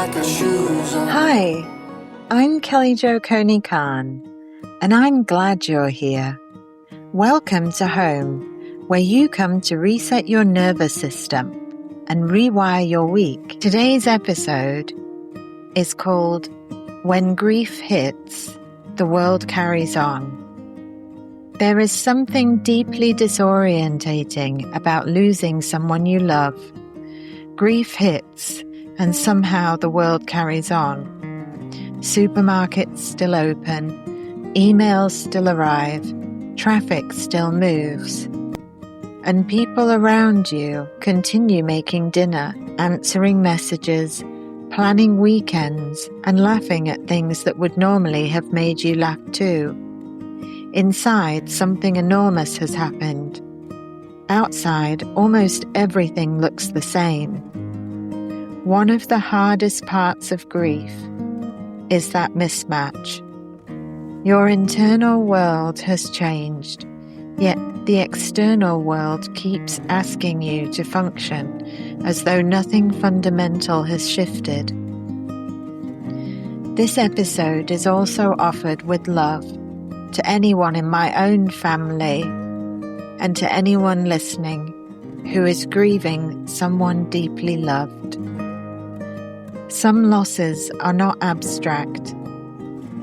Hi, I'm Kellyjo Coney-Khan, and I'm glad you're here. Welcome to home, where you come to reset your nervous system and rewire your week. Today's episode is called When Grief Hits, the World Carries On. There is something deeply disorientating about losing someone you love. Grief hits, and somehow the world carries on. Supermarkets still open, emails still arrive, traffic still moves. And people around you continue making dinner, answering messages, planning weekends, and laughing at things that would normally have made you laugh too. Inside, something enormous has happened. Outside, almost everything looks the same. One of the hardest parts of grief is that mismatch. Your internal world has changed, yet the external world keeps asking you to function as though nothing fundamental has shifted. This episode is also offered with love to anyone in my own family and to anyone listening who is grieving someone deeply loved. Some losses are not abstract.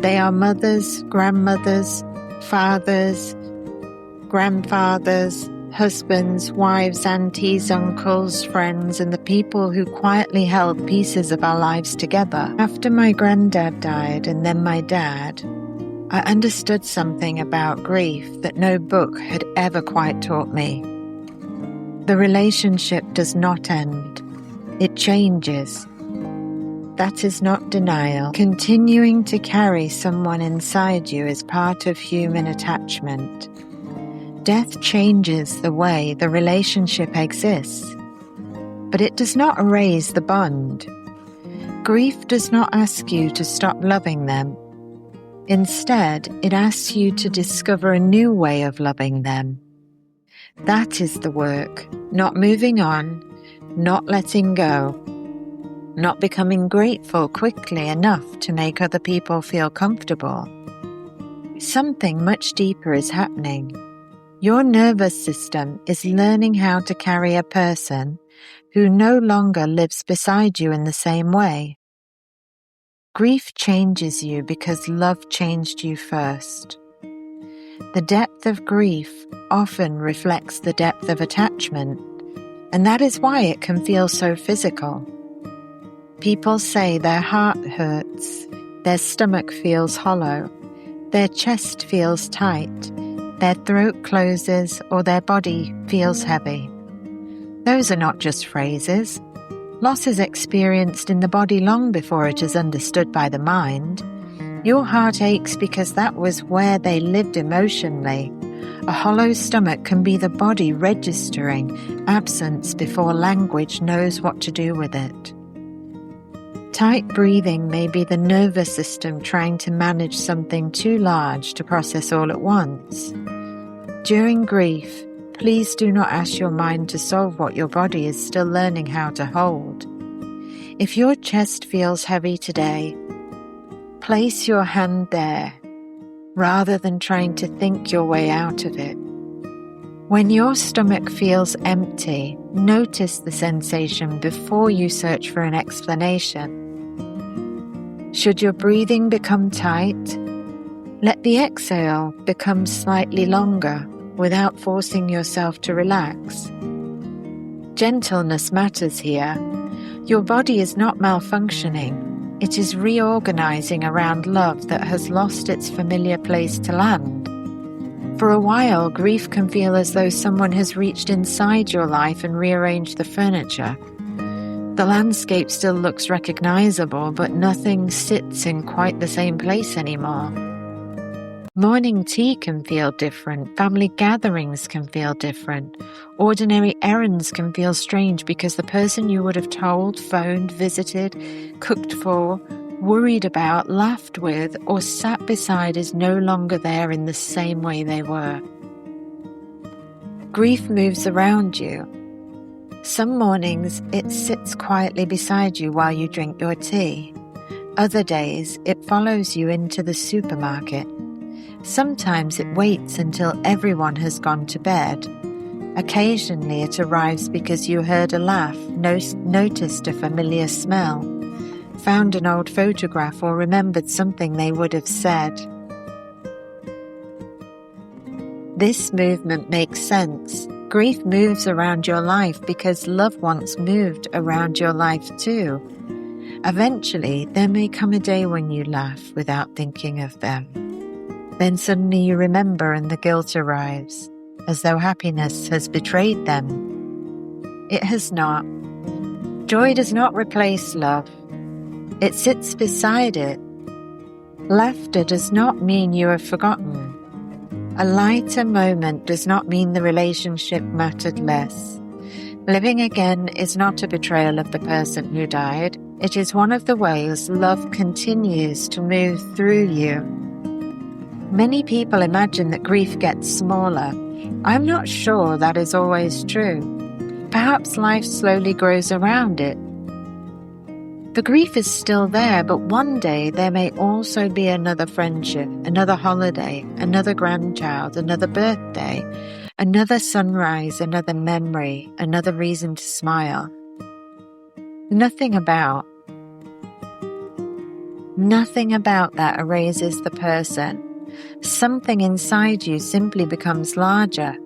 They are mothers, grandmothers, fathers, grandfathers, husbands, wives, aunties, uncles, friends, and the people who quietly held pieces of our lives together. After my granddad died and then my dad, I understood something about grief that no book had ever quite taught me. The relationship does not end. It changes. That is not denial. Continuing to carry someone inside you is part of human attachment. Death changes the way the relationship exists, but it does not erase the bond. Grief does not ask you to stop loving them. Instead, it asks you to discover a new way of loving them. That is the work, not moving on, not letting go, not becoming grateful quickly enough to make other people feel comfortable. Something much deeper is happening. Your nervous system is learning how to carry a person who no longer lives beside you in the same way. Grief changes you because love changed you first. The depth of grief often reflects the depth of attachment, and that is why it can feel so physical. People say their heart hurts, their stomach feels hollow, their chest feels tight, their throat closes, or their body feels heavy. Those are not just phrases. Loss is experienced in the body long before it is understood by the mind. Your heart aches because that was where they lived emotionally. A hollow stomach can be the body registering absence before language knows what to do with it. Tight breathing may be the nervous system trying to manage something too large to process all at once. During grief, please do not ask your mind to solve what your body is still learning how to hold. If your chest feels heavy today, place your hand there, rather than trying to think your way out of it. When your stomach feels empty, notice the sensation before you search for an explanation. Should your breathing become tight, let the exhale become slightly longer without forcing yourself to relax. Gentleness matters here. Your body is not malfunctioning. It is reorganizing around love that has lost its familiar place to land. For a while, grief can feel as though someone has reached inside your life and rearranged the furniture. The landscape still looks recognizable, but nothing sits in quite the same place anymore. Morning tea can feel different, family gatherings can feel different, ordinary errands can feel strange because the person you would have told, phoned, visited, cooked for, worried about, laughed with, or sat beside is no longer there in the same way they were. Grief moves around you. Some mornings it sits quietly beside you while you drink your tea. Other days it follows you into the supermarket. Sometimes it waits until everyone has gone to bed. Occasionally it arrives because you heard a laugh, noticed a familiar smell, found an old photograph, or remembered something they would have said. This movement makes sense. Grief moves around your life because love once moved around your life too. Eventually, there may come a day when you laugh without thinking of them. Then suddenly you remember and the guilt arrives, as though happiness has betrayed them. It has not. Joy does not replace love. It sits beside it. Laughter does not mean you have forgotten. A lighter moment does not mean the relationship mattered less. Living again is not a betrayal of the person who died. It is one of the ways love continues to move through you. Many people imagine that grief gets smaller. I'm not sure that is always true. Perhaps life slowly grows around it. The grief is still there, but one day there may also be another friendship, another holiday, another grandchild, another birthday, another sunrise, another memory, another reason to smile. Nothing about that erases the person. Something inside you simply becomes larger.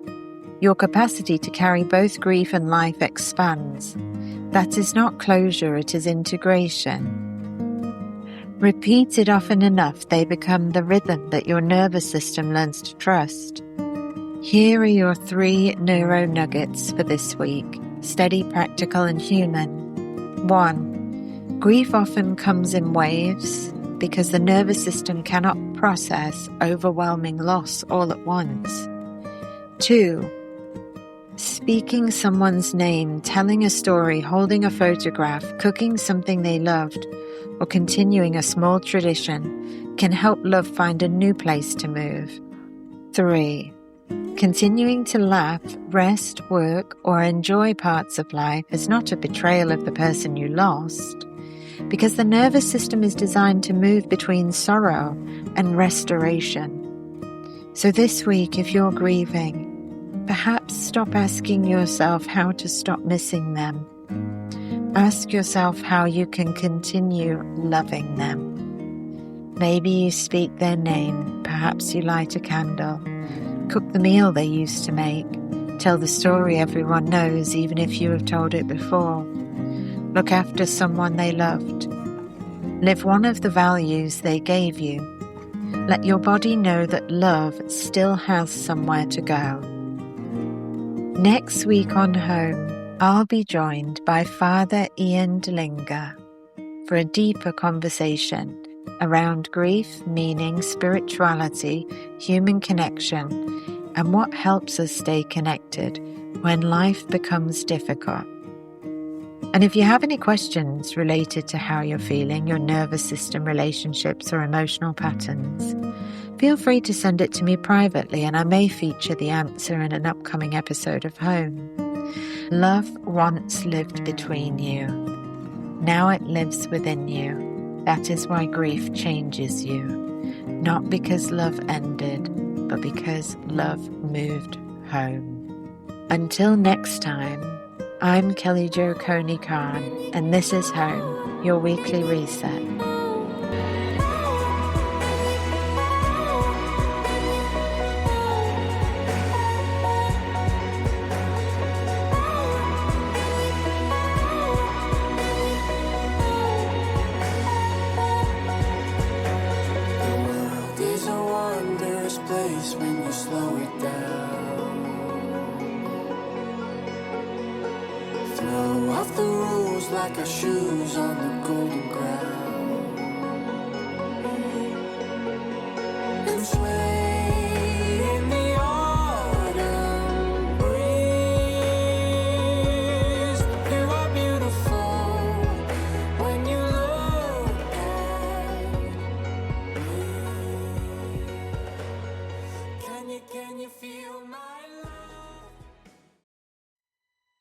Your capacity to carry both grief and life expands. That is not closure, it is integration. Repeated often enough, they become the rhythm that your nervous system learns to trust. Here are your 3 neuro nuggets for this week: steady, practical, and human. 1. Grief often comes in waves because the nervous system cannot process overwhelming loss all at once. 2. Speaking someone's name, telling a story, holding a photograph, cooking something they loved, or continuing a small tradition can help love find a new place to move. 3. Continuing to laugh, rest, work, or enjoy parts of life is not a betrayal of the person you lost, because the nervous system is designed to move between sorrow and restoration. So this week, if you're grieving, perhaps stop asking yourself how to stop missing them. Ask yourself how you can continue loving them. Maybe you speak their name, perhaps you light a candle, cook the meal they used to make, tell the story everyone knows even if you have told it before. Look after someone they loved. Live one of the values they gave you. Let your body know that love still has somewhere to go. Next week on Home, I'll be joined by Father Ian Delinger for a deeper conversation around grief, meaning, spirituality, human connection, and what helps us stay connected when life becomes difficult. And if you have any questions related to how you're feeling, your nervous system, relationships, or emotional patterns, feel free to send it to me privately, and I may feature the answer in an upcoming episode of Home. Love once lived between you. Now it lives within you. That is why grief changes you. Not because love ended, but because love moved home. Until next time, I'm Kellyjo Coney-Khan, and this is Home, your weekly reset. Place when you slow it down. Throw off the rules like our shoes on the golden ground, and swear